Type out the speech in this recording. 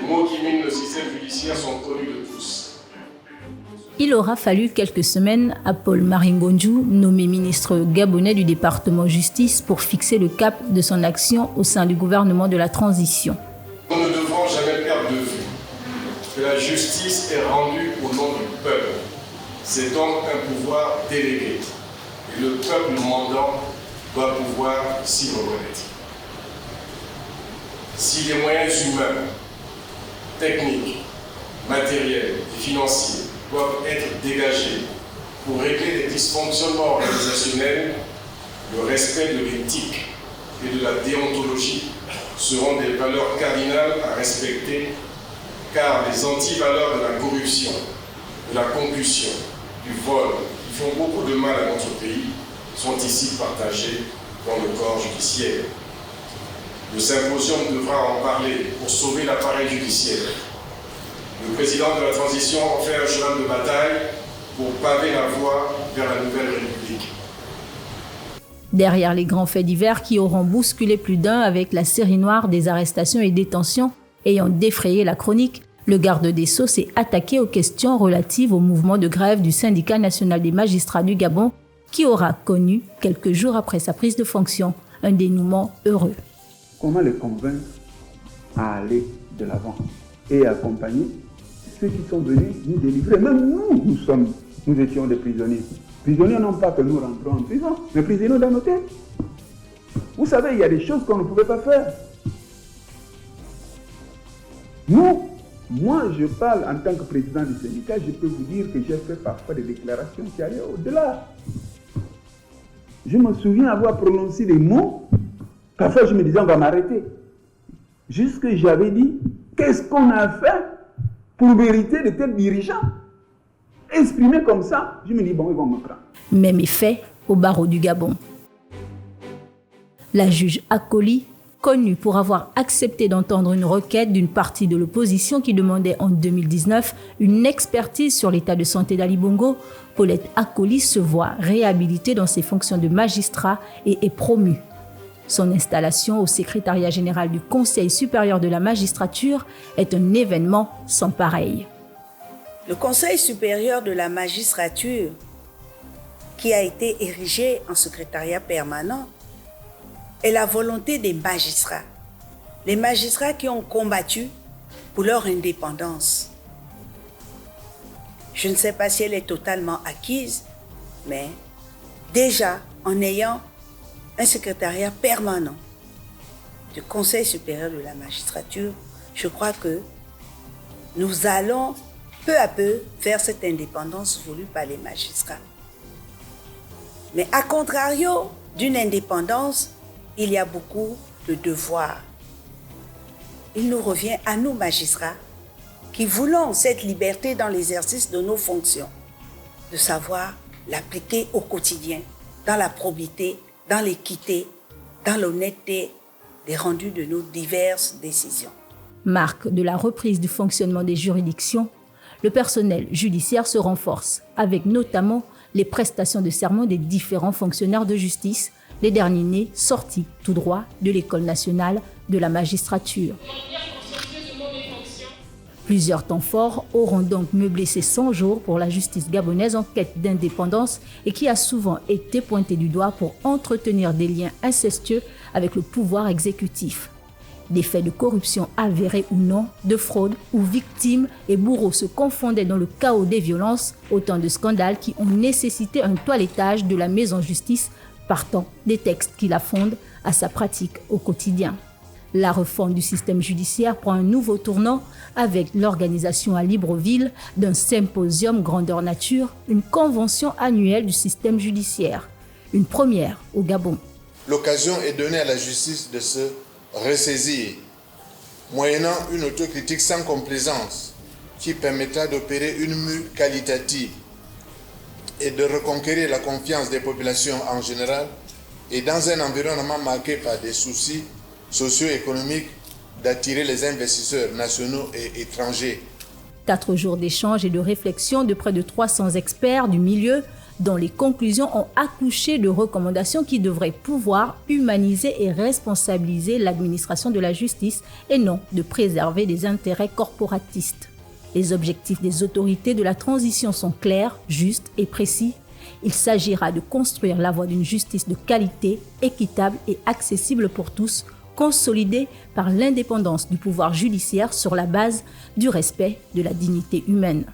mots qui minent le système judiciaire sont connus de tous. Il aura fallu quelques semaines à Paul Maringonjou, nommé ministre gabonais du département justice, pour fixer le cap de son action au sein du gouvernement de la transition. Nous ne devons jamais perdre de vue que la justice est rendue au nom du peuple. C'est donc un pouvoir délégué. Et le peuple mandant doit pouvoir s'y reconnaître. Si les moyens humains, techniques, matériels et financiers doivent être dégagés pour régler les dysfonctionnements organisationnels, le respect de l'éthique et de la déontologie seront des valeurs cardinales à respecter, car les antivaleurs de la corruption, de la concussion, du vol, qui font beaucoup de mal à notre pays, sont ici partagées dans le corps judiciaire. Le symposium devra en parler pour sauver l'appareil judiciaire. Le président de la transition en fait un cheval de bataille pour paver la voie vers la nouvelle République. Derrière les grands faits divers qui auront bousculé plus d'un avec la série noire des arrestations et détentions ayant défrayé la chronique, le garde des Sceaux s'est attaqué aux questions relatives au mouvement de grève du syndicat national des magistrats du Gabon qui aura connu, quelques jours après sa prise de fonction, un dénouement heureux. Comment les convaincre à aller de l'avant et accompagner ceux qui sont venus nous délivrer. Même nous étions des prisonniers. Prisonniers non pas que nous rentrons en prison, mais prisonniers dans nos têtes. Vous savez, il y a des choses qu'on ne pouvait pas faire. Moi je parle en tant que président du syndicat, je peux vous dire que j'ai fait parfois des déclarations qui allaient au-delà. Je me souviens avoir prononcé des mots, parfois je me disais on va m'arrêter. Jusque j'avais dit, qu'est-ce qu'on a fait pour mériter de tels dirigeants? Exprimé comme ça, je me dis bon, ils vont me prendre. Même effet au barreau du Gabon. La juge Akoli, connue pour avoir accepté d'entendre une requête d'une partie de l'opposition qui demandait en 2019 une expertise sur l'état de santé d'Ali Bongo, Paulette Akoli se voit réhabilitée dans ses fonctions de magistrat et est promue. Son installation au secrétariat général du Conseil supérieur de la magistrature est un événement sans pareil. Le Conseil supérieur de la magistrature, qui a été érigé en secrétariat permanent, est la volonté des magistrats. Les magistrats qui ont combattu pour leur indépendance. Je ne sais pas si elle est totalement acquise, mais déjà en ayant un secrétariat permanent du Conseil supérieur de la magistrature, je crois que nous allons peu à peu vers cette indépendance voulue par les magistrats. Mais à contrario d'une indépendance, il y a beaucoup de devoirs. Il nous revient à nous magistrats qui voulons cette liberté dans l'exercice de nos fonctions, de savoir l'appliquer au quotidien, dans la probité, dans l'équité, dans l'honnêteté des rendus de nos diverses décisions. Marque de la reprise du fonctionnement des juridictions, le personnel judiciaire se renforce, avec notamment les prestations de serment des différents fonctionnaires de justice, les derniers nés sortis tout droit de l'École nationale de la magistrature. Plusieurs temps forts auront donc meublé ces 100 jours pour la justice gabonaise en quête d'indépendance et qui a souvent été pointée du doigt pour entretenir des liens incestueux avec le pouvoir exécutif. Des faits de corruption avérés ou non, de fraude où victimes et bourreaux se confondaient dans le chaos des violences, autant de scandales qui ont nécessité un toilettage de la maison justice partant des textes qui la fondent à sa pratique au quotidien. La réforme du système judiciaire prend un nouveau tournant avec l'organisation à Libreville d'un symposium grandeur nature, une convention annuelle du système judiciaire, une première au Gabon. L'occasion est donnée à la justice de se ressaisir, moyennant une autocritique sans complaisance qui permettra d'opérer une mue qualitative et de reconquérir la confiance des populations en général et dans un environnement marqué par des soucis socio-économiques d'attirer les investisseurs nationaux et étrangers. 4 jours d'échanges et de réflexion de près de 300 experts du milieu, dont les conclusions ont accouché de recommandations qui devraient pouvoir humaniser et responsabiliser l'administration de la justice et non de préserver des intérêts corporatistes. Les objectifs des autorités de la transition sont clairs, justes et précis. Il s'agira de construire la voie d'une justice de qualité, équitable et accessible pour tous, consolidée par l'indépendance du pouvoir judiciaire sur la base du respect de la dignité humaine.